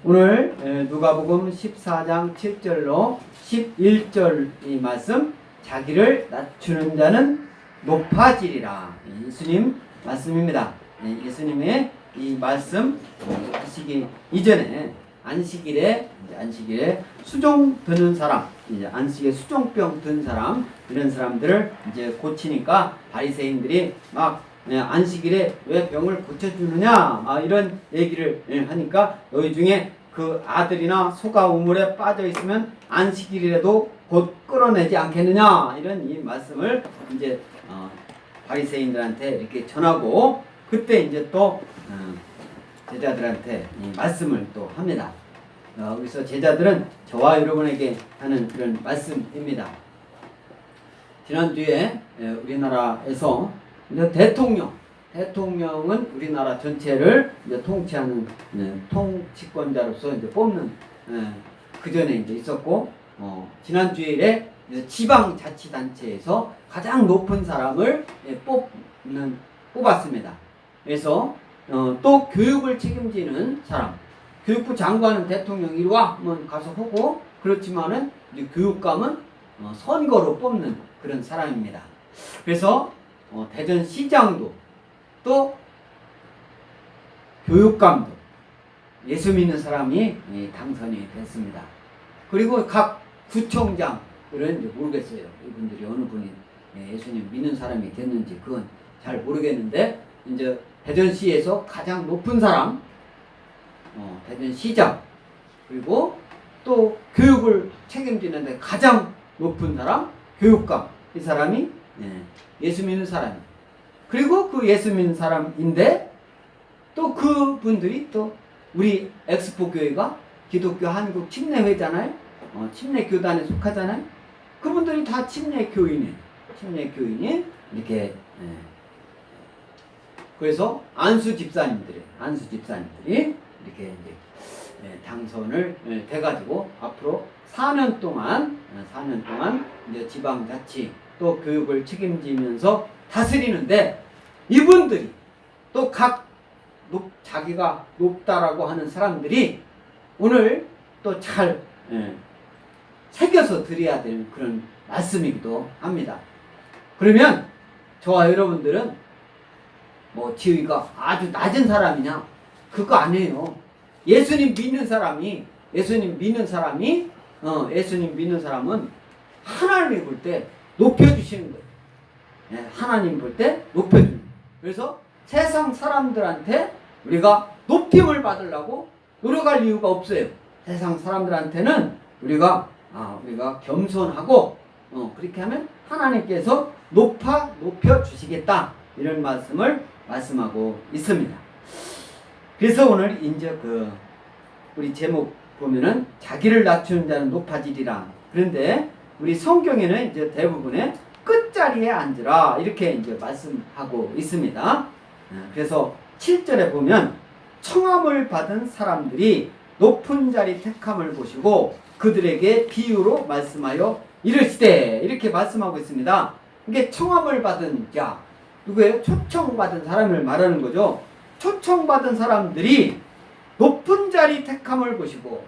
오늘 누가복음 14장 7절로 11절 이 말씀, 자기를 낮추는 자는 높아지리라. 예수님 말씀입니다. 예수님의 이 말씀 하시기 이전에 안식일에 수종 드는 사람, 이제 안식에 수종병 든 사람, 이런 사람들을 이제 고치니까 바리새인들이 막 안식일에 왜 병을 고쳐주느냐 이런 얘기를 하니까 너희 중에 그 아들이나 소가 우물에 빠져 있으면 안식일이라도 곧 끌어내지 않겠느냐, 이런 이 말씀을 이제 바리새인들한테 이렇게 전하고, 그때 이제 또 제자들한테 이 말씀을 또 합니다. 그래서 제자들은 저와 여러분에게 하는 그런 말씀입니다. 지난주에 우리나라에서 대통령은 우리나라 전체를 이제 통치하는 통치권자로서 이제 뽑는, 그 전에 이제 있었고, 지난주일에 지방자치단체에서 가장 높은 사람을 뽑았습니다. 그래서 또 교육을 책임지는 사람, 교육부 장관은 대통령 이리 와 한번 가서 하고, 그렇지만은 이제 교육감은 선거로 뽑는 그런 사람입니다. 그래서 대전시장도 또 교육감도 예수 믿는 사람이 당선이 됐습니다. 그리고 각 구청장들은 이제 모르겠어요. 이분들이 어느 분이 예수님 믿는 사람이 됐는지 그건 잘 모르겠는데, 이제 대전시에서 가장 높은 사람, 대전시장, 그리고 또 교육을 책임지는데 가장 높은 사람, 교육감, 이 사람이 예수 믿는 사람이. 그리고 그 예수 믿는 사람인데 또 그분들이 또 우리 엑스포 교회가 기독교 한국 침례회잖아요. 침례교단에 속하잖아요. 그분들이 다 침례교인이 이렇게. 그래서 안수 집사님들이 이렇게 이제 당선을 돼가지고 앞으로 4년 동안 이제 지방자치 또 교육을 책임지면서 다스리는데, 이분들이 또 각 자기가 높다라고 하는 사람들이 오늘 또 잘 새겨서 드려야 될 그런 말씀이기도 합니다. 그러면 저와 여러분들은 뭐 지위가 아주 낮은 사람이냐, 그거 아니에요. 예수님 믿는 사람은 하나님이 볼 때 높여주시는 거예요. 하나님 볼 때 높여주는 거예요. 그래서 세상 사람들한테 우리가 높임을 받으려고 노력할 이유가 없어요. 세상 사람들한테는 우리가 겸손하고 그렇게 하면 하나님께서 높여주시겠다, 이런 말씀을 말씀하고 있습니다. 그래서 오늘 이제 우리 제목 보면은 자기를 낮추는 자는 높아지리라. 그런데 우리 성경에는 이제 대부분의 끝자리에 앉으라, 이렇게 이제 말씀하고 있습니다. 그래서 7절에 보면 청함을 받은 사람들이 높은 자리 택함을 보시고 그들에게 비유로 말씀하여 이르시되, 이렇게 말씀하고 있습니다. 이게 청함을 받은 자, 누구예요? 초청받은 사람을 말하는 거죠. 초청받은 사람들이 높은 자리 택함을 보시고,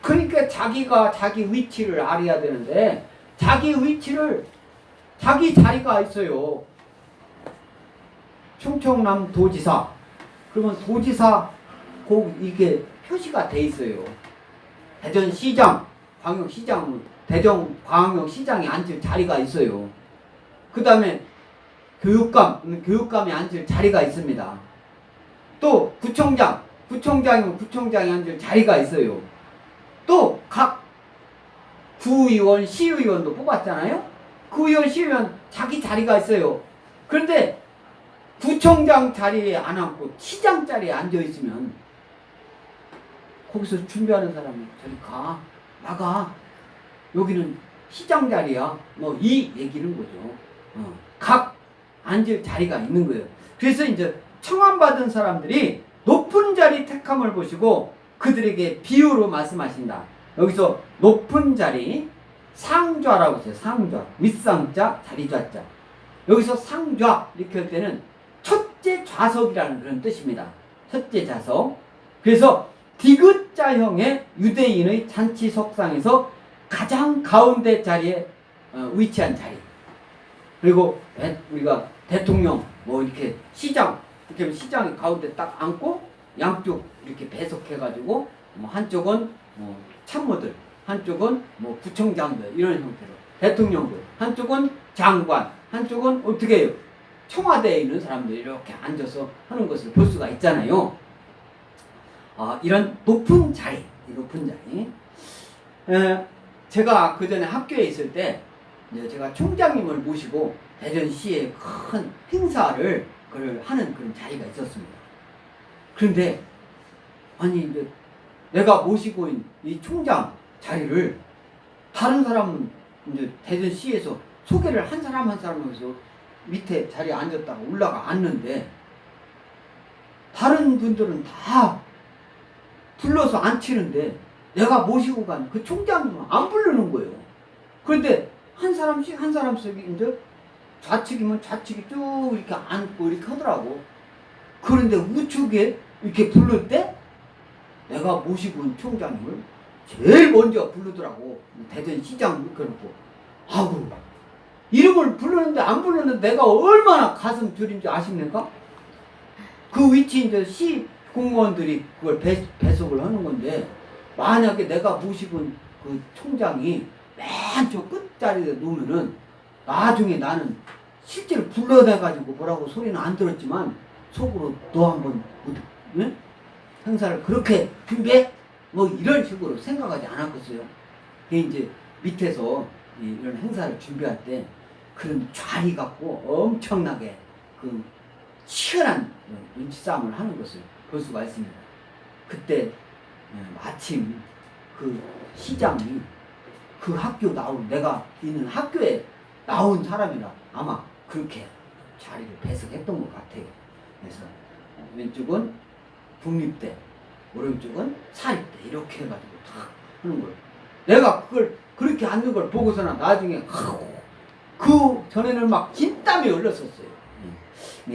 그러니까 자기가 자기 위치를 알아야 되는데, 자기 자리가 있어요. 충청남 도지사, 그러면 도지사 이게 표시가 돼 있어요. 대전시장, 광역시장은 광역시장에 앉을 자리가 있어요. 그 다음에 교육감이 앉을 자리가 있습니다. 또 구청장이면 구청장이 앉을 자리가 있어요. 또 각 구의원, 시의원도 뽑았잖아요. 구의원, 시의원 자기 자리가 있어요. 그런데 구청장 자리에 안 앉고 시장 자리에 앉아 있으면 거기서 준비하는 사람이 저리 나가. 여기는 시장 자리야. 뭐 이 얘기는 거죠. 각 앉을 자리가 있는 거예요. 그래서 이제 청함받은 사람들이 높은 자리 택함을 보시고 그들에게 비유로 말씀하신다. 여기서 높은 자리, 상좌라고 했어요. 상좌, 윗상자, 자리좌자. 여기서 상좌 이렇게 할 때는 첫째 좌석이라는 그런 뜻입니다. 첫째 좌석. 그래서 디귿자형의 유대인의 잔치석상에서 가장 가운데 자리에 위치한 자리. 그리고 우리가 대통령 뭐 이렇게 시장 이렇게 시장이 가운데 딱 앉고 양쪽 이렇게 배석해가지고 뭐 한쪽은 뭐 참모들, 한쪽은 뭐 구청장들 이런 형태로 대통령들, 한쪽은 장관, 한쪽은 어떻게 해요? 청와대에 있는 사람들이 이렇게 앉아서 하는 것을 볼 수가 있잖아요. 이런 높은 자리, 높은 자리. 제가 그 전에 학교에 있을 때 제가 총장님을 모시고 대전시에 큰 행사를 하는 그런 자리가 있었습니다. 그런데 아니 이제 내가 모시고 있는 이 총장 자리를 다른 사람은 이제 대전시에서 소개를 한 사람 한 사람에서 밑에 자리에 앉았다가 올라가 앉는데 다른 분들은 다 불러서 앉히는데 내가 모시고 간 그 총장님은 안 부르는 거예요. 그런데 한 사람씩 한 사람씩 이제 좌측이면 좌측이 쭉 이렇게 앉고 이렇게 하더라고. 그런데 우측에 이렇게 부를 때 내가 모시고 온 총장님을 제일 먼저 부르더라고. 대전시장 그렇고. 아우 이름을 부르는데 안 부르는데 내가 얼마나 가슴 졸인지 아십니까? 그 위치 이제 시 공무원들이 그걸 배속을 하는 건데 만약에 내가 모시고 온 그 총장이 맨 저 끝자리에 놓으면은 나중에 나는 실제로 불러내가지고 뭐라고 소리는 안 들었지만 속으로 너 한번 응? 행사를 그렇게 준비해? 뭐 이런 식으로 생각하지 않았겠어요. 그게 이제 밑에서 이런 행사를 준비할 때 그런 좌리 갖고 엄청나게 그 치열한 눈치싸움을 하는 것을 볼 수가 있습니다. 그때 마침 그 시장이 그 학교 내가 있는 학교에 나온 사람이라 아마 그렇게 자리를 배석했던 것 같아요. 그래서 왼쪽은 국립대, 오른쪽은 사립대 이렇게 해가지고 다 하는 걸. 내가 그걸 그렇게 앉는 걸 보고서는 나중에 그 전에는 막 진땀이 흘렀었어요.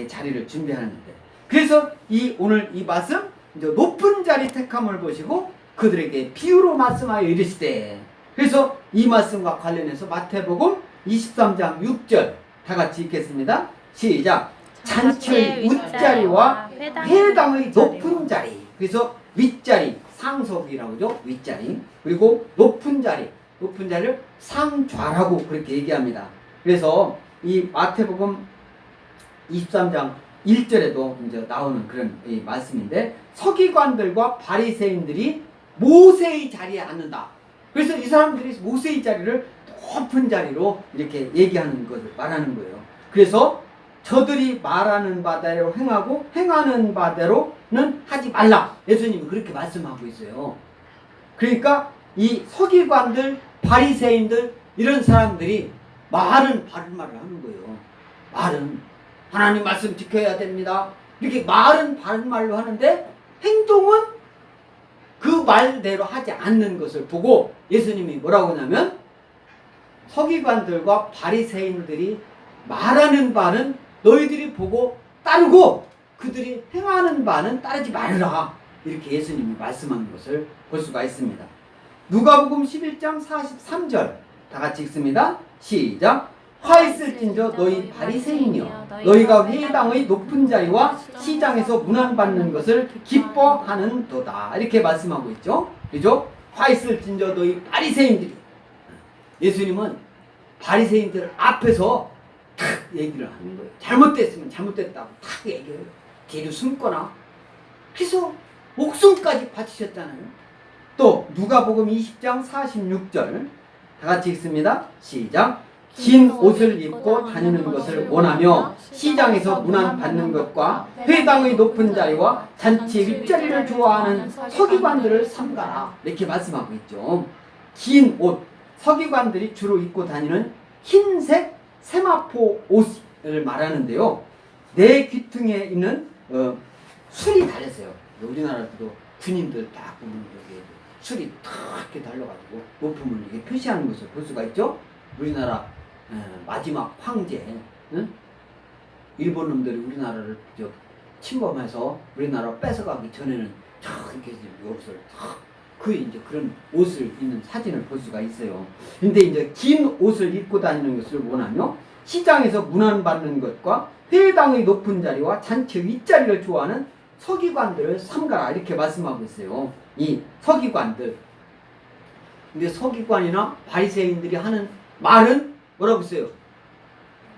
자리를 준비하는데. 그래서 오늘 이 말씀 이제 높은 자리 택함을 보시고 그들에게 비유로 말씀하여 이르시되. 그래서 이 말씀과 관련해서 마태복음 23장 6절 다 같이 읽겠습니다. 시작. 잔치의 윗자리와 회당의 높은 자리. 그래서 윗자리 상석이라고 하죠. 윗자리. 그리고 높은 자리를 상좌라고 그렇게 얘기합니다. 그래서 이 마태복음 23장 1절에도 이제 나오는 그런 말씀인데 서기관들과 바리새인들이 모세의 자리에 앉는다. 그래서 이 사람들이 모세의 자리를 높은 자리로 이렇게 얘기하는 것을 말하는 거예요. 그래서 저들이 말하는 바대로 행하고 행하는 바대로는 하지 말라. 예수님이 그렇게 말씀하고 있어요. 그러니까 이 서기관들, 바리새인들 이런 사람들이 말은 바른 말을 하는 거예요. 말은 하나님 말씀 지켜야 됩니다. 이렇게 말은 바른 말로 하는데 행동은 그 말대로 하지 않는 것을 보고 예수님이 뭐라고 하냐면 서기관들과 바리새인들이 말하는 바는 너희들이 보고 따르고 그들이 행하는 바는 따르지 말라. 이렇게 예수님이 말씀하는 것을 볼 수가 있습니다. 누가복음 11장 43절 다 같이 읽습니다. 시작. 화 있을진저 너희 바리새인이여 너희가 회당의 높은 자리와 시장에서 문안받는 것을 기뻐하는도다. 이렇게 말씀하고 있죠. 그죠? 화 있을진저 너희 바리새인들이. 예수님은 바리새인들 앞에서 탁 얘기를 하는 거예요. 잘못됐으면 잘못됐다고 탁 얘기해요. 뒤로 숨거나. 그래서 목숨까지 바치셨잖아요. 또 누가복음 20장 46절 다 같이 읽습니다. 시작. 긴 옷을 입고 다니는 것을 원하며 시장에서 문안 받는 것과 회당의 높은 자리와 잔치 윗자리를 좋아하는 서기관들을 삼가라. 이렇게 말씀하고 있죠. 긴 옷, 서기관들이 주로 입고 다니는 흰색 세마포 옷을 말하는데요. 내 귀퉁이에 있는 술이 달렸어요. 우리나라도 군인들 딱 보면 여기 술이 탁 이렇게 달려가지고 높음을 이렇게 표시하는 것을 볼 수가 있죠. 우리나라 마지막 황제, 응? 일본 놈들이 우리나라를 침범해서 우리나라 뺏어가기 전에는 저 그렇게 해서 여기서 그 이제 그런 옷을 입는 사진을 볼 수가 있어요. 근데 이제 긴 옷을 입고 다니는 것을 원하며 시장에서 문안받는 것과 회당의 높은 자리와 잔치 윗자리를 좋아하는 서기관들을 삼가라 이렇게 말씀하고 있어요. 이 서기관들. 근데 서기관이나 바리새인들이 하는 말은 뭐라고 했어요?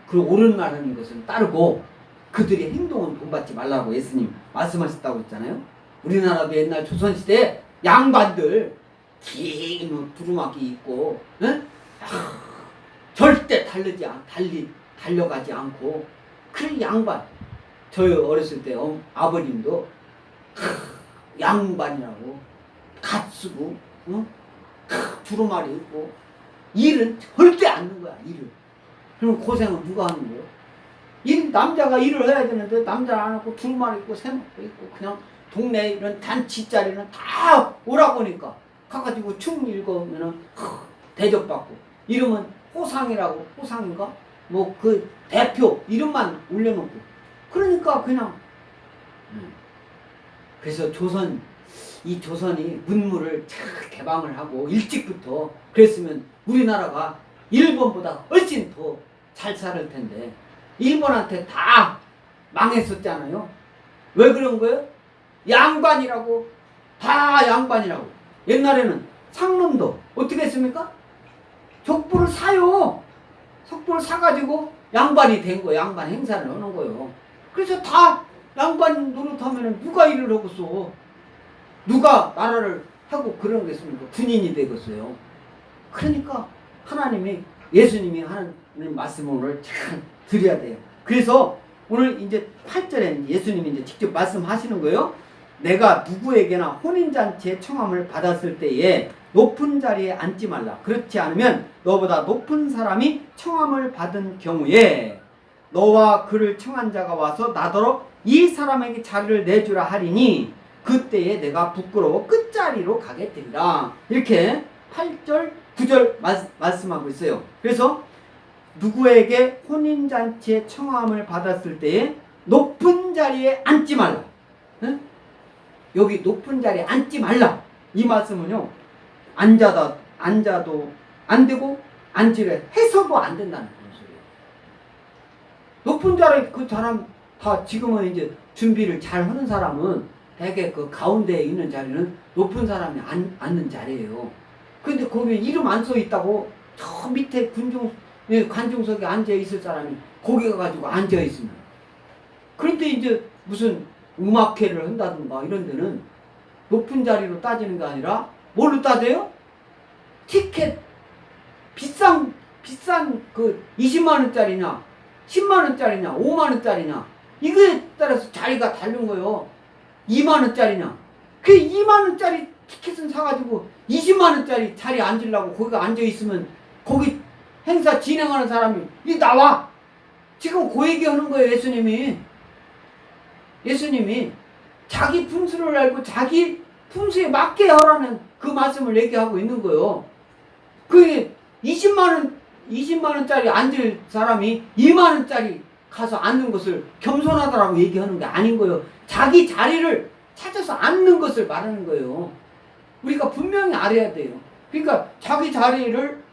그 옳은 말 하는 것은 따르고 그들의 행동은 본받지 말라고 예수님 말씀하셨다고 했잖아요. 우리나라도 옛날 조선시대에 양반들 긴 두루마기 입고 응? 절대 달려가지 않고 그 양반 저희 어렸을 때 아버님도 양반이라고 갓 쓰고 두루마리 입고 일은 절대 안 하는 거야. 일을. 그럼 고생은 누가 하는 거예요? 남자가 일을 해야 되는데 남자는 안 하고 두루마리 입고 새먹고 입고 그냥 동네 이런 단치 자리는 다 오라고 하니까 가가지고 춤 읽으면은 대접받고 이름은 호상이라고 호상인가? 뭐 그 대표 이름만 올려놓고 그러니까 그냥 그래서 이 조선이 문물을 잘 개방을 하고 일찍부터 그랬으면 우리나라가 일본보다 훨씬 더 잘 살 텐데 일본한테 다 망했었잖아요. 왜 그런 거예요? 양반이라고 다 양반이라고. 옛날에는 상놈도 어떻게 했습니까? 족보를 사요. 족보를 사가지고 양반이 된 거예요. 양반 행사를 하는 거예요. 그래서 다 양반 노릇하면 누가 일을 하겠어? 누가 나라를 하고 그런 게 있습니까? 군인이 되겠어요. 그러니까 하나님이 예수님이 하는 말씀을 잘 드려야 돼요. 그래서 오늘 이제 8절에 예수님이 이제 직접 말씀하시는 거예요. 내가 누구에게나 혼인잔치의 청함을 받았을 때에 높은 자리에 앉지 말라. 그렇지 않으면 너보다 높은 사람이 청함을 받은 경우에 너와 그를 청한 자가 와서 나더러 이 사람에게 자리를 내주라 하리니 그때에 내가 부끄러워 끝자리로 가게 되리라. 이렇게 8절 9절 말씀하고 있어요. 그래서 누구에게 혼인잔치의 청함을 받았을 때에 높은 자리에 앉지 말라. 응? 여기 높은 자리에 앉지 말라. 이 말씀은요. 앉아도 안 되고 앉으래 해서도 안 된다는 그런 소리예요. 높은 자리에 그 사람 다 지금은 이제 준비를 잘 하는 사람은 대개 그 가운데에 있는 자리는 높은 사람이 앉는 자리예요. 근데 거기 이름 안 써 있다고 저 밑에 관중석에 앉아 있을 사람이 거기 가가지고 앉아 있으면 그런데 이제 무슨 음악회를 한다든가 이런 데는 높은 자리로 따지는 게 아니라 뭘로 따져요? 티켓 비싼 그 20만원짜리냐 10만원짜리냐 5만원짜리냐 이거에 따라서 자리가 다른 거예요. 2만원짜리냐 그 2만원짜리 티켓은 사가지고 20만원짜리 자리에 앉으려고 거기가 앉아있으면 거기 행사 진행하는 사람이 이 나와 지금 그 얘기하는 거예요. 예수님이 자기 품수를 알고 자기 품수에 맞게 하라는 그 말씀을 얘기하고 있는 거예요. 그 20만원짜리 앉을 사람이 2만원짜리 가서 앉는 것을 겸손하다라고 얘기하는 게 아닌 거예요. 자기 자리를 찾아서 앉는 것을 말하는 거예요. 우리가 분명히 알아야 돼요. 그러니까 자기 자리를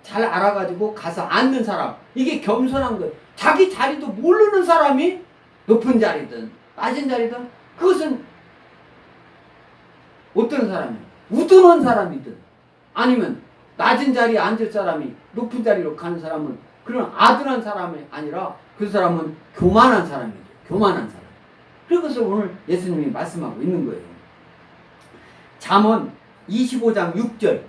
잘 알아가지고 가서 앉는 사람 이게 겸손한 거예요. 자기 자리도 모르는 사람이 높은 자리든 낮은 자리든 그것은 어떤 사람이에요? 우둔한 사람이든 아니면 낮은 자리에 앉을 사람이 높은 자리로 가는 사람은 그런 아둔한 사람이 아니라 그 사람은 교만한 사람이죠. 교만한 사람. 그것을 오늘 예수님이 말씀하고 있는 거예요. 잠언 25장 6절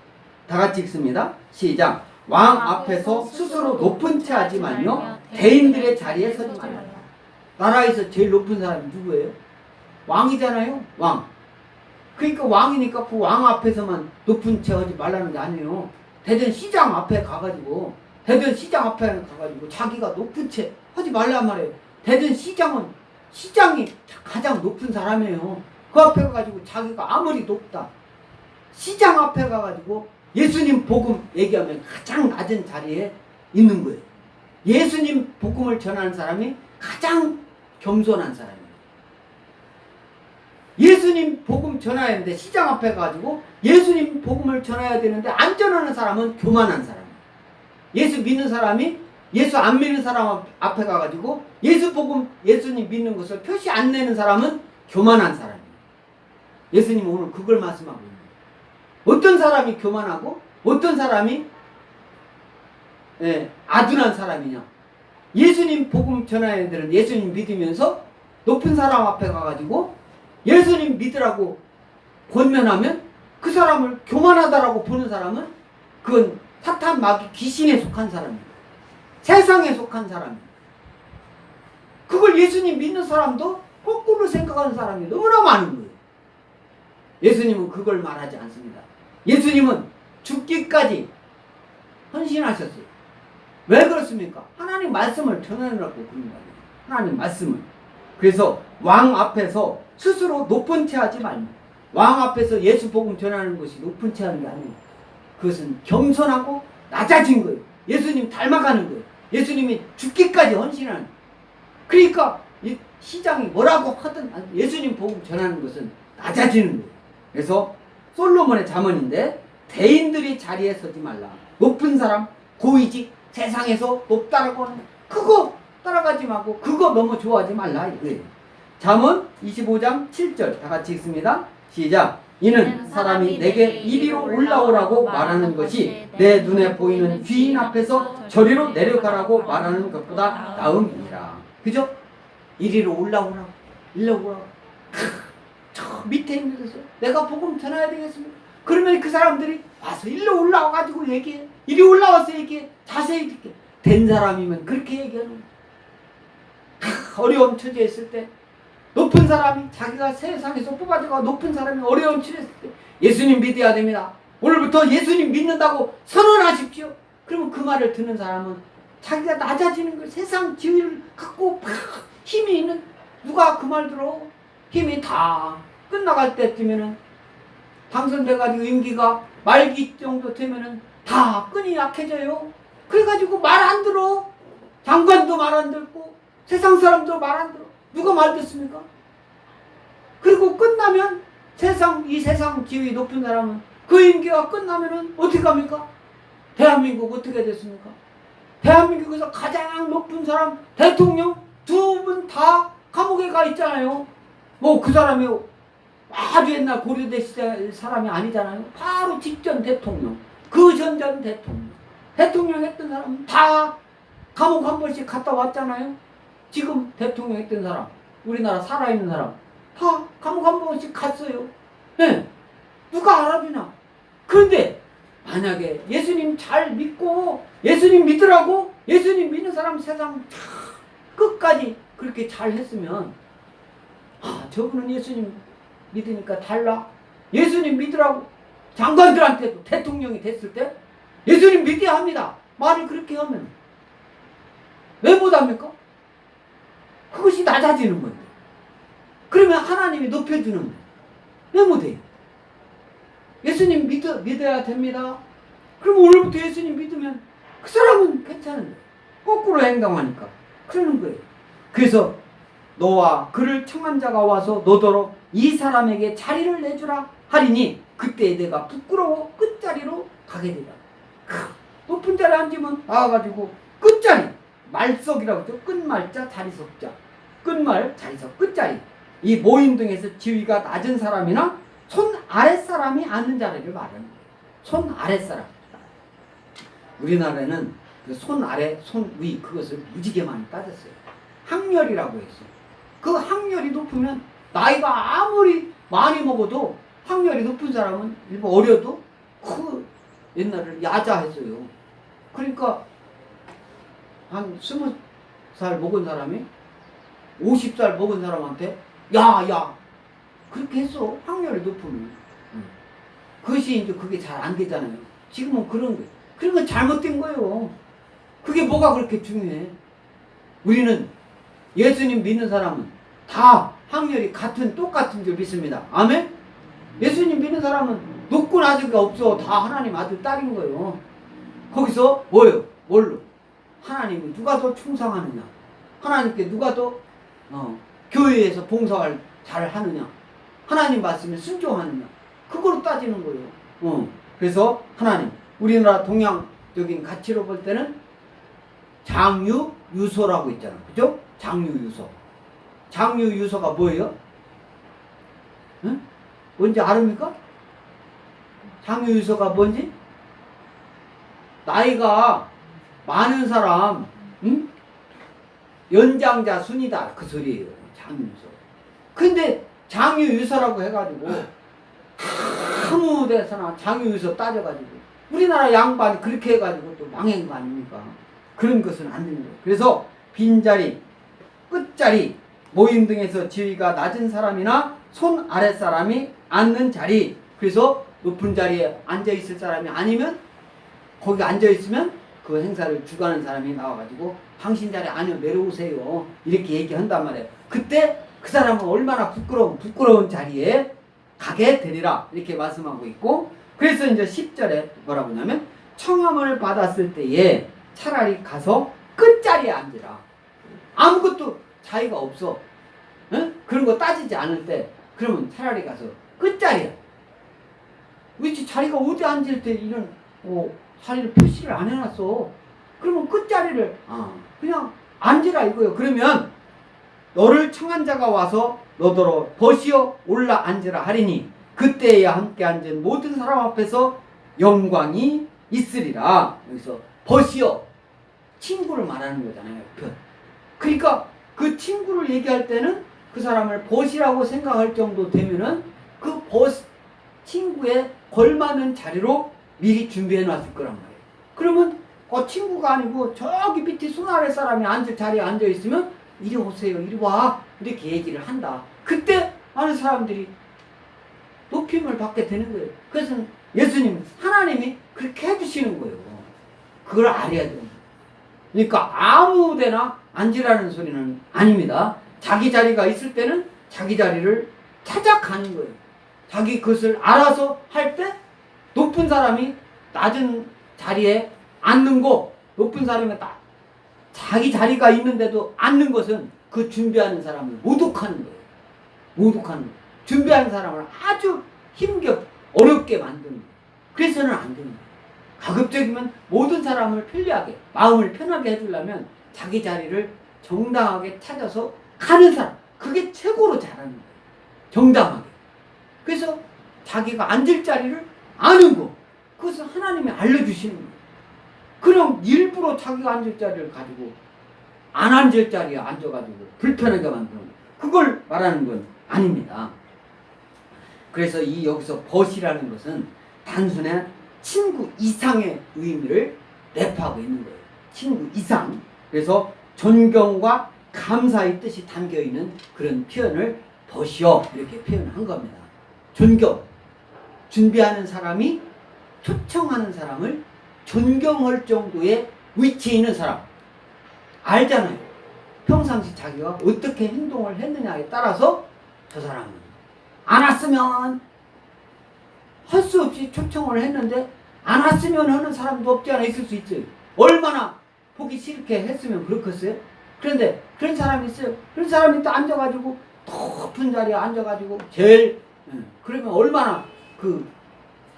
다 같이 읽습니다. 시작. 왕 앞에서 스스로 높은 채 하지만요 대인들의 자리에 서지 말라. 나라에서 제일 높은 사람이 누구예요? 왕이잖아요. 왕. 그러니까 왕이니까 그 왕 앞에서만 높은 채 하지 말라는 게 아니에요. 대전 시장 앞에 가가지고 자기가 높은 채 하지 말란 말이에요. 대전 시장이 가장 높은 사람이에요. 그 앞에 가가지고 자기가 아무리 높다 시장 앞에 가가지고 예수님 복음 얘기하면 가장 낮은 자리에 있는 거예요. 예수님 복음을 전하는 사람이 가장 겸손한 사람이에요. 예수님 복음 전해야 되는데 시장 앞에 가지고 예수님 복음을 전해야 되는데 안 전하는 사람은 교만한 사람이에요. 예수 믿는 사람이 예수 안 믿는 사람 앞에 가가지고 예수 복음 예수님 믿는 것을 표시 안 내는 사람은 교만한 사람이에요. 예수님은 오늘 그걸 말씀하고 있는 거예요. 어떤 사람이 교만하고 어떤 사람이 아둔한 사람이냐. 예수님 복음 전하는 데는 예수님 믿으면서 높은 사람 앞에 가가지고 예수님 믿으라고 권면하면 그 사람을 교만하다라고 보는 사람은 그건 사탄 마귀 귀신에 속한 사람이에요. 세상에 속한 사람이에요. 그걸 예수님 믿는 사람도 거꾸로 생각하는 사람이 너무나 많은 거예요. 예수님은 그걸 말하지 않습니다. 예수님은 죽기까지 헌신하셨어요. 왜 그렇습니까? 하나님 말씀을 전하느라고 그런 거예요. 하나님 말씀을. 그래서 왕 앞에서 스스로 높은 채 하지 말고 왕 앞에서 예수 복음 전하는 것이 높은 채 하는 게 아니에요. 그것은 겸손하고 낮아진 거예요. 예수님 닮아가는 거예요. 예수님이 죽기까지 헌신하는. 그러니까 이 시장이 뭐라고 하든 예수님 복음 전하는 것은 낮아지는 거예요. 그래서 솔로몬의 잠언인데 대인들이 자리에 서지 말라. 높은 사람, 고위직, 세상에서 높다라고 하는 그거 따라가지 말고 그거 너무 좋아하지 말라 이거예요. 잠언 25장 7절 다 같이 읽습니다. 시작. 이는 사람이 내게 이리로 올라오라고 말하는 것이 내 눈에 보이는 귀인 앞에서 저리로 내려가라고 말하는 것보다 나음이니라. 그죠? 이리로 올라오라고 일러오라고 저 밑에 있는 데서 내가 복음 전해야 되겠습니까? 그러면 그 사람들이 와서 일로 올라와가지고 얘기해. 이리 올라와서 얘기해. 자세히 듣게. 된 사람이면 그렇게 얘기하는 거야. 어려운 처지에 있을 때 높은 사람이 자기가 세상에서 뽑아져가 높은 사람이 어려운 처지에 있을 때 예수님 믿어야 됩니다. 오늘부터 예수님 믿는다고 선언하십시오. 그러면 그 말을 듣는 사람은 자기가 낮아지는 걸 세상 지위를 갖고 막 힘이 있는 누가 그 말 들어? 힘이 다 끝나갈 때쯤에는 당선돼가지고 임기가 말기 정도 되면은 다 끈이 약해져요. 그래가지고 말 안 들어. 장관도 말 안 듣고 세상 사람도 말 안 들어. 누가 말 듣습니까? 그리고 끝나면 이 세상 지위 높은 사람은 그 임기가 끝나면은 어떻게 합니까? 대한민국 어떻게 됐습니까? 대한민국에서 가장 높은 사람 대통령 두 분 다 감옥에 가 있잖아요. 뭐 그 사람이 아주 옛날 고려대 시대 사람이 아니잖아요. 바로 직전 대통령, 그 전전 대통령 했던 사람은 다 감옥 한 번씩 갔다 왔잖아요. 지금 대통령 했던 사람, 우리나라 살아있는 사람 다 감옥 한 번씩 갔어요. 네. 누가 알아주나? 그런데 만약에 예수님 잘 믿고 예수님 믿으라고 예수님 믿는 사람 세상 끝까지 그렇게 잘 했으면 저분은 예수님 믿으니까 달라. 예수님 믿으라고 장관들한테도 대통령이 됐을 때 예수님 믿어야 합니다. 말을 그렇게 하면 왜 못합니까? 그것이 낮아지는 건데. 그러면 하나님이 높여주는 거예요. 왜 못해요? 예수님 믿어야 됩니다. 그럼 오늘부터 예수님 믿으면 그 사람은 괜찮은데 거꾸로 행동하니까 그러는 거예요. 그래서 너와 그를 청한 자가 와서 너더러 이 사람에게 자리를 내주라 하리니 그때 내가 부끄러워 끝자리로 가게 되다. 높은 자리에 앉으면 나와가지고 끝자리 말석이라고 하죠. 끝말자 자리석자 끝말 자리석 끝자리 이 모임 등에서 지위가 낮은 사람이나 손 아랫사람이 앉는 자리를 말하는 거예요. 손 아랫사람. 우리나라에는 그 손 아래 손 위 그것을 무지개 많이 따졌어요. 학렬이라고 했어요. 그 학렬이 높으면 나이가 아무리 많이 먹어도 학렬이 높은 사람은 일부 어려도 그 옛날에 야자했어요. 그러니까 한 20살 먹은 사람이 50살 먹은 사람한테 야 그렇게 했어. 학렬이 높으면. 그것이 이제 그게 잘 안 되잖아요. 지금은 그런 거예요. 그런 건 잘못된 거예요. 그게 뭐가 그렇게 중요해. 우리는 예수님 믿는 사람은 다 학렬이 똑같은 줄 믿습니다. 아멘? 예수님 믿는 사람은 높고 낮은 게 없어. 다 하나님 아들 딸인 거예요. 거기서 뭐예요? 뭘로? 하나님은 누가 더 충성하느냐? 하나님께 누가 더 교회에서 봉사를 잘 하느냐? 하나님 말씀에 순종하느냐. 그거로 따지는 거예요. 그래서 하나님, 우리나라 동양적인 가치로 볼 때는 장유유소라고 있잖아. 그죠? 장유유소. 장유유소가 뭐예요? 응? 뭔지 아십니까? 장유유소가 뭔지? 나이가 많은 사람, 응? 연장자 순이다. 그 소리예요. 장유유소. 근데 장유유소라고 해가지고 아무 데서나 장유유소 따져가지고 우리나라 양반이 그렇게 해가지고 또 망한 거 아닙니까? 그런 것은 안 되는 거예요. 그래서 빈자리, 끝자리, 모임 등에서 지위가 낮은 사람이나 손 아랫 사람이 앉는 자리, 그래서 높은 자리에 앉아있을 사람이 아니면 거기 앉아있으면 그 행사를 주관하는 사람이 나와가지고 당신 자리 아니요 내려오세요 이렇게 얘기한단 말이에요. 그때 그 사람은 얼마나 부끄러운 자리에 가게 되리라 이렇게 말씀하고 있고, 그래서 이제 10절에 뭐라고 하냐면 청함을 받았을 때에 차라리 가서 끝자리에 앉으라. 아무것도 자기가 없어. 응? 그런 거 따지지 않을 때 그러면 차라리 가서 끝자리야. 위치 자리가 어디 앉을 때 이런 자리를 표시를 안 해놨어. 그러면 끝자리를 그냥 앉으라 이거요. 그러면 너를 청한 자가 와서 너더러 벗이어 올라 앉으라 하리니 그때야 함께 앉은 모든 사람 앞에서 영광이 있으리라. 여기서 벗이어 친구를 말하는 거잖아요. 그러니까 그 친구를 얘기할 때는 그 사람을 벗이라고 생각할 정도 되면은 그 벗 친구에 걸맞는 자리로 미리 준비해 놨을 거란 말이에요. 그러면 친구가 아니고 저기 밑에 손 아래 사람이 앉을 자리에 앉아 있으면 이리 오세요, 이리 와 이렇게 얘기를 한다. 그때 많은 사람들이 높임을 받게 되는 거예요. 그래서 예수님, 하나님이 그렇게 해주시는 거예요. 그걸 알아야 돼요. 그러니까 아무 데나 앉으라는 소리는 아닙니다. 자기 자리가 있을 때는 자기 자리를 찾아가는 거예요. 자기 것을 알아서 할 때 높은 사람이 낮은 자리에 앉는 거, 높은 사람이 자기 자리가 있는데도 앉는 것은 그 준비하는 사람을 모독하는 거예요. 모독하는 거예요. 준비하는 사람을 아주 어렵게 만드는 거예요. 그래서는 안 되는 거예요. 가급적이면 모든 사람을 편리하게, 마음을 편하게 해주려면 자기 자리를 정당하게 찾아서 가는 사람, 그게 최고로 잘하는 거예요. 정당하게. 그래서 자기가 앉을 자리를 아는 거, 그것을 하나님이 알려주시는 거예요. 그럼 일부러 자기가 앉을 자리를 가지고 안 앉을 자리에 앉아가지고 불편하게 만드는 거예요. 그걸 말하는 건 아닙니다. 그래서 여기서 벗이라는 것은 단순한 친구 이상의 의미를 내포하고 있는 거예요. 친구 이상. 그래서 존경과 감사의 뜻이 담겨있는 그런 표현을 벗이여 이렇게 표현한 겁니다. 존경. 준비하는 사람이 초청하는 사람을 존경할 정도의 위치에 있는 사람. 알잖아요. 평상시 자기가 어떻게 행동을 했느냐에 따라서 저 사람은 안 왔으면 할 수 없이 초청을 했는데 안 왔으면 하는 사람도 없지 않아 있을 수 있어요. 얼마나 보기 싫게 했으면 그렇겠어요? 그런데 그런 사람이 있어요. 그런 사람이 또 앉아가지고 높은 자리에 앉아가지고 제일 그러면 얼마나 그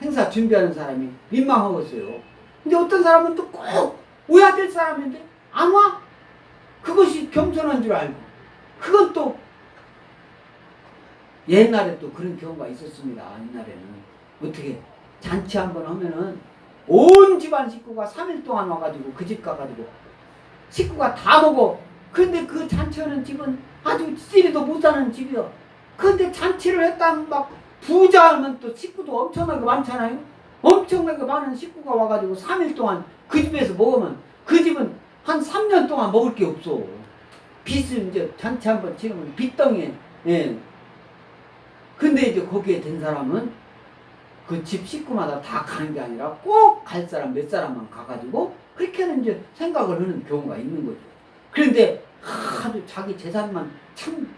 행사 준비하는 사람이 민망하겠어요. 근데 어떤 사람은 또 꼭 오야 될 사람인데 안 와? 그것이 겸손한 줄 알고. 그건 또 옛날에 또 그런 경우가 있었습니다. 옛날에는 어떻게 잔치 한번 하면은 온 집안 식구가 3일 동안 와가지고 그 집 가가지고 식구가 다 먹어. 근데 그 잔치하는 집은 아주 찌리도 못 사는 집이야. 근데 잔치를 했다면 막 부자 하면 또 식구도 엄청나게 많잖아요. 엄청나게 많은 식구가 와가지고 3일 동안 그 집에서 먹으면 그 집은 한 3년 동안 먹을 게 없어. 빚을 이제 잔치 한번 치르면 빚덩이에. 예. 근데 이제 거기에 된 사람은 그 집 식구마다 다 가는 게 아니라 꼭 갈 사람 몇 사람만 가가지고 그렇게는 이제 생각을 하는 경우가 있는 거죠. 그런데 아주 자기 재산만 참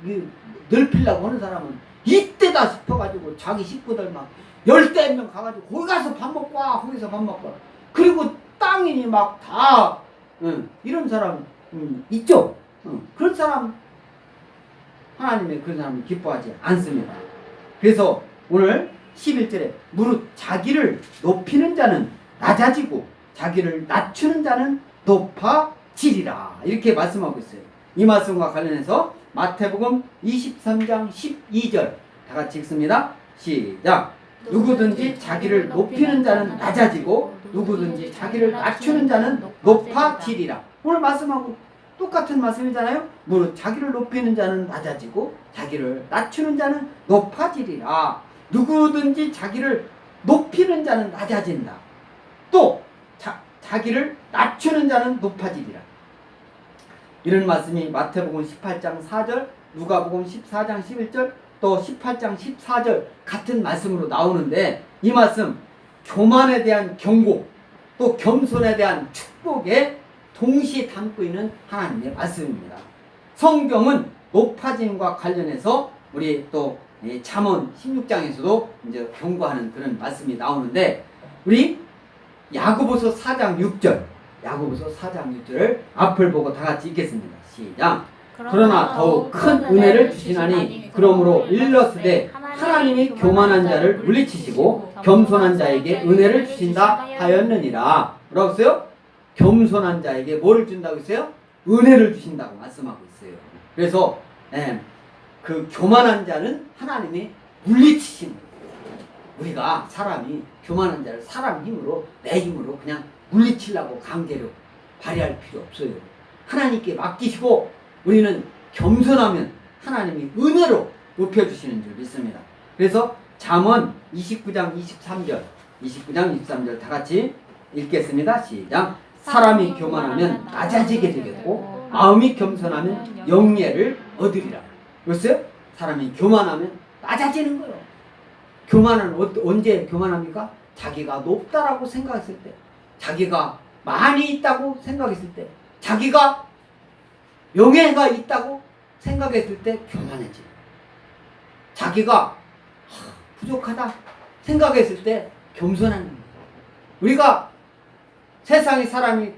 넓히려고 하는 사람은 이때다 싶어가지고 자기 식구들 막 10명 가가지고 거기 가서 밥 먹고 와, 거기서 밥 먹고 와. 그리고 땅이니 막 다 이런 사람 있죠. 그런 사람 하나님의 그런 사람은 기뻐하지 않습니다. 그래서 오늘 11절에 무릇 자기를 높이는 자는 낮아지고 자기를 낮추는 자는 높아지리라 이렇게 말씀하고 있어요. 이 말씀과 관련해서 마태복음 23장 12절 다 같이 읽습니다. 시작. 누구든지 자기를 높이는 자는 낮아지고 누구든지 자기를 낮추는 자는 높아지리라. 오늘 말씀하고 똑같은 말씀이잖아요. 무릇 자기를 높이는 자는 낮아지고 자기를 낮추는 자는 높아지리라. 누구든지 자기를 높이는 자는 낮아진다. 또 자기를 낮추는 자는 높아지리라. 이런 말씀이 마태복음 18장 4절, 누가복음 14장 11절, 또 18장 14절 같은 말씀으로 나오는데 이 말씀 교만에 대한 경고 또 겸손에 대한 축복에 동시에 담고 있는 하나님의 말씀입니다. 성경은 높아짐과 관련해서 우리 또 잠언 16장에서도 이제 경고하는 그런 말씀이 나오는데 우리 야고보서 4장 6절 야고보서 4장 6절을 앞을 보고 다 같이 읽겠습니다. 시작. 그러나 더욱 큰 은혜를 주시나니 그러므로 일러스되 하나님이 교만한 자를 물리치시고 겸손한 자에게 은혜를 주신다 하였느니라. 뭐라고 했어요? 겸손한 자에게 뭐를 준다고 했어요? 은혜를 주신다고 말씀하고 있어요. 그래서 그 교만한 자는 하나님이 물리치신 거예요. 우리가 사람이 교만한 자를 사람 힘으로 내 힘으로 그냥 물리치려고 강제로 발휘할 필요 없어요. 하나님께 맡기시고 우리는 겸손하면 하나님이 은혜로 높여주시는 줄 믿습니다. 그래서 잠언 29장 23절 다 같이 읽겠습니다. 시작. 사람이 교만하면 낮아지게 되겠고 마음이 겸손하면 영예를 얻으리라. 그랬어요? 사람이 교만하면 낮아지는 거예요. 교만은 언제 교만합니까? 자기가 높다라고 생각했을 때, 자기가 많이 있다고 생각했을 때, 자기가 명예가 있다고 생각했을 때 교만해져요. 자기가 부족하다 생각했을 때 겸손하는 거예요. 우리가 세상의 사람이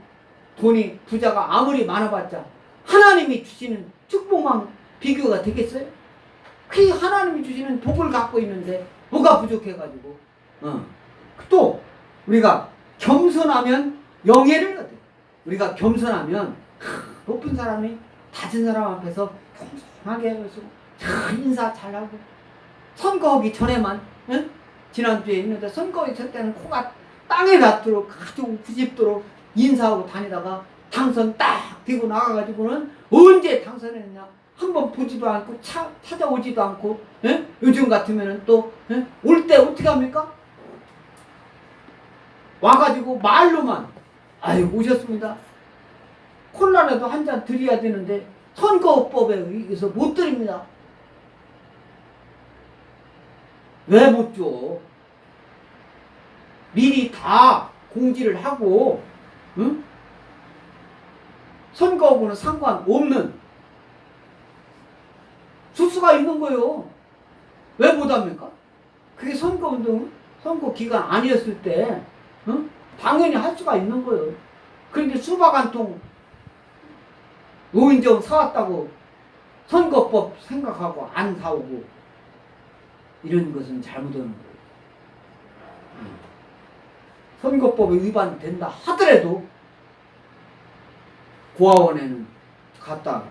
돈이 부자가 아무리 많아봤자 하나님이 주시는 축복만 비교가 되겠어요? 그 하나님이 주시는 복을 갖고 있는데 뭐가 부족해가지고 또 우리가 겸손하면 영예를 얻어요. 우리가 겸손하면 높은 사람이 낮은 사람 앞에서 겸손하게 해서 인사 잘하고 선거하기 전에만 지난주에 있는데 선거하기 전 때는 코가 땅에 닿도록 아주 90도로 인사하고 다니다가 당선 딱 되고 나가가지고는 언제 당선했냐 한번 보지도 않고 찾아오지도 않고 요즘 같으면은 또 올 때 어떻게 합니까? 와가지고 말로만 아유 오셨습니다. 콜라라도 한 잔 드려야 되는데 선거법에 의해서 못 드립니다. 왜 못 줘? 미리 다 공지를 하고 선거하고는 상관없는 수수가 있는 거예요. 왜 못합니까? 그게 선거운동, 선거 기간 아니었을 때 당연히 할 수가 있는 거예요. 그런데 수박 한 통 노인정 사왔다고 선거법 생각하고 안 사오고 이런 것은 잘못하는 거예요. 선거법에 위반된다 하더라도 고아원에는 갖다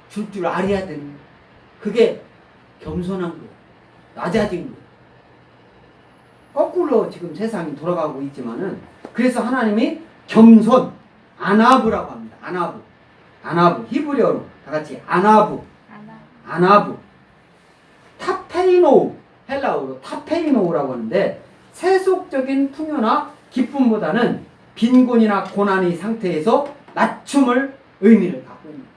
줄 알아야 되는 거예요. 그게 겸손한 거예요. 낮아진 거예요. 거꾸로 지금 세상이 돌아가고 있지만은 그래서 하나님이 겸손, 아나브라고 합니다. 아나브. 히브리어로 다 같이 아나브. 타페이노우, 헬라어로 타페이노우라고 하는데 세속적인 풍요나 기쁨보다는 빈곤이나 고난의 상태에서 낮춤을 의미를 갖고 있습니다.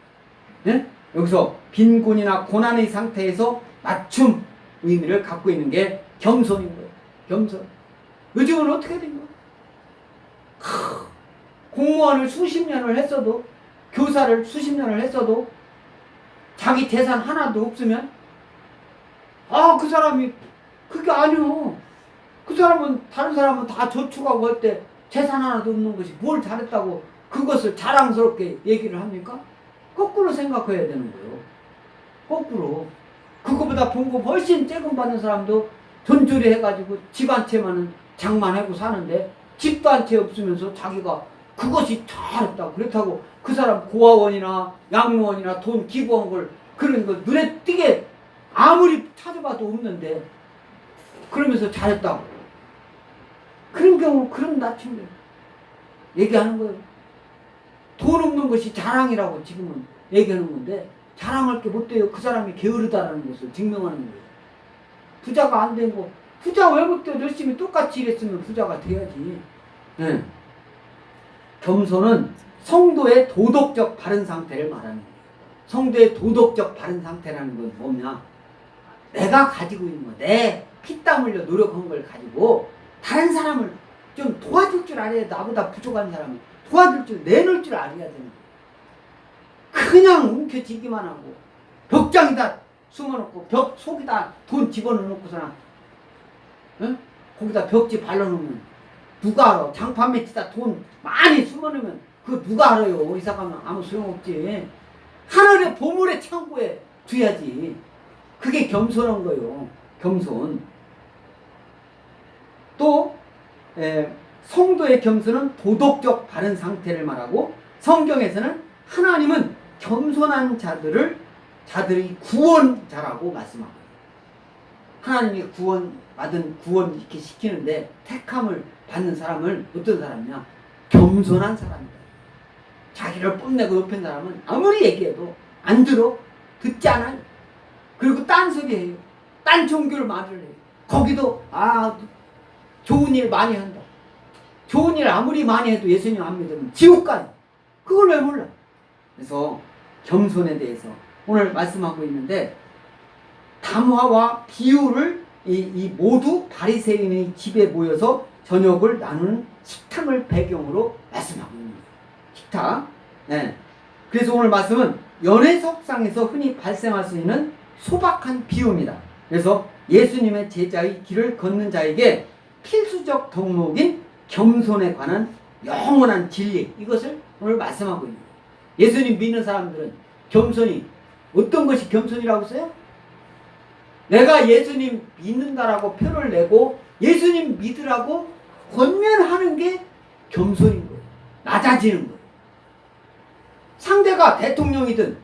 네? 여기서 빈곤이나 고난의 상태에서 낮춤 의미를 갖고 있는 게 겸손인 거예요. 겸손. 요즘은 어떻게 된 거예요? 공무원을 수십 년을 했어도 교사를 수십 년을 했어도 자기 재산 하나도 없으면 그 사람이 그게 아니요. 그 사람은 다른 사람은 다 저축하고 할 때 재산 하나도 없는 것이 뭘 잘했다고 그것을 자랑스럽게 얘기를 합니까? 거꾸로 생각해야 되는 거예요. 거꾸로. 그거보다 봉급 훨씬 세금 받는 사람도 전조리 해가지고 집 한 채만은 장만하고 사는데 집도 한 채 없으면서 자기가 그것이 잘했다고. 그렇다고 그 사람 고아원이나 양로원이나 돈 기부한 걸 그런 거 눈에 띄게 아무리 찾아봐도 없는데 그러면서 잘했다고. 그런 경우 그런 낮춤을 얘기하는 거예요. 돈 없는 것이 자랑이라고 지금은 얘기하는 건데 자랑할 게 못 돼요. 그 사람이 게으르다라는 것을 증명하는 거예요. 부자가 안 된 거, 부자 왜 못 돼? 열심히 똑같이 일했으면 부자가 돼야지. 네. 겸손은 성도의 도덕적 바른 상태를 말하는 거예요. 성도의 도덕적 바른 상태라는 건 뭐냐? 내가 가지고 있는 거, 내 피땀 흘려 노력한 걸 가지고 다른 사람을 좀 도와줄 줄 알아야 돼. 나보다 부족한 사람을 도와줄 줄, 내놓을 줄 알아야 되는 거예요. 그냥 움켜쥐기만 하고 벽장에다 숨어놓고 벽 속에다 돈 집어넣고서나 응? 거기다 벽지 발라놓으면 누가 알아? 장판 매치다 돈 많이 숨어놓으면 그거 누가 알아요? 이사 가면 아무 소용없지. 하늘의 보물의 창고에 두야지. 그게 겸손한 거예요. 겸손. 또 성도의 겸손은 도덕적 바른 상태를 말하고 성경에서는 하나님은 겸손한 자들의 구원자라고 말씀하고 하나님이 구원 이렇게 시키는데 택함을 받는 사람을 어떤 사람이냐? 겸손한 사람이다. 자기를 뽐내고 높인 사람은 아무리 얘기해도 안 들어. 듣지 않아요. 그리고 딴소리 해요. 딴 종교를 말을 해요. 거기도 좋은 일 많이 한다. 좋은 일 아무리 많이 해도 예수님 안 믿으면 지옥 가요. 그걸 왜 몰라? 그래서 겸손에 대해서 오늘 말씀하고 있는데 담화와 비유를 이 모두 바리새인의 집에 모여서 저녁을 나누는 식탁을 배경으로 말씀하고 있는 거예요. 식탁. 네. 그래서 오늘 말씀은 연회석상에서 흔히 발생할 수 있는 소박한 비유입니다. 그래서 예수님의 제자의 길을 걷는 자에게 필수적 덕목인 겸손에 관한 영원한 진리, 이것을 오늘 말씀하고 있는 거예요. 예수님 믿는 사람들은 겸손이 어떤 것이 겸손이라고 써요? 내가 예수님 믿는다라고 표를 내고 예수님 믿으라고 권면하는 게 겸손인 거예요. 낮아지는 거예요. 상대가 대통령이든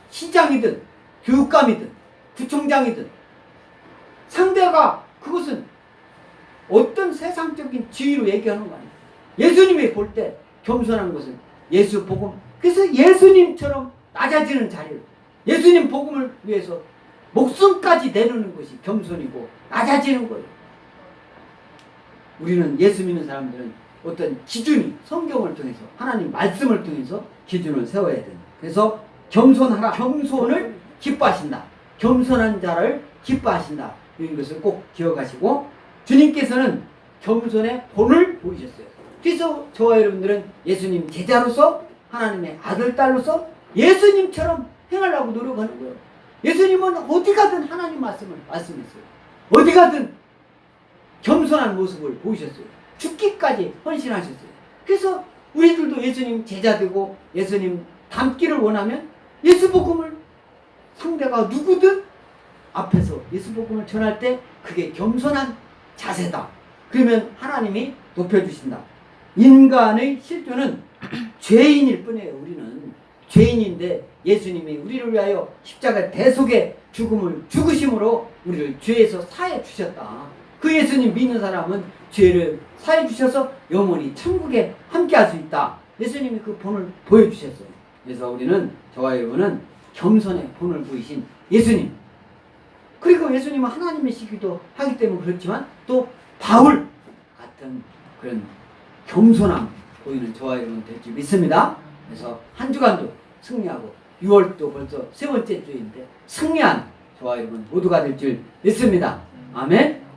시장이든 교육감이든 구청장이든 상대가 그것은 어떤 세상적인 지위로 얘기하는 거 아니에요. 예수님이 볼 때 겸손한 것은 예수 복음. 그래서 예수님처럼 낮아지는 자리를 예수님 복음을 위해서 목숨까지 내놓는 것이 겸손이고 낮아지는 거예요. 우리는 예수 믿는 사람들은 어떤 기준이 성경을 통해서 하나님 말씀을 통해서 기준을 세워야 된다. 그래서 겸손하라. 겸손을 기뻐하신다. 겸손한 자를 기뻐하신다. 이런 것을 꼭 기억하시고 주님께서는 겸손의 본을 보이셨어요. 그래서 저와 여러분들은 예수님 제자로서 하나님의 아들, 딸로서 예수님처럼 행하려고 노력하는 거예요. 예수님은 어디 가든 하나님 말씀을 말씀했어요. 어디 가든 겸손한 모습을 보이셨어요. 죽기까지 헌신하셨어요. 그래서 우리들도 예수님 제자 되고 예수님 닮기를 원하면 예수 복음을 상대가 누구든 앞에서 예수 복음을 전할 때 그게 겸손한 자세다. 그러면 하나님이 높여주신다. 인간의 실존은 죄인일 뿐이에요. 우리는 죄인인데 예수님이 우리를 위하여 십자가 대속의 죽음을 죽으심으로 우리를 죄에서 사해 주셨다. 그 예수님 믿는 사람은 죄를 사해 주셔서 영원히 천국에 함께할 수 있다. 예수님이 그 본을 보여주셨어요. 그래서 우리는 저와 여러분은 겸손의 본을 보이신 예수님, 그리고 예수님은 하나님이시기도 하기 때문에 그렇지만 또 바울 같은 그런 겸손함 보이는 저와 여러분 될 줄 믿습니다. 그래서 한 주간도 승리하고 6월도 벌써 세 번째 주인데 승리한 저와 여러분 모두가 될 줄 믿습니다. 아멘.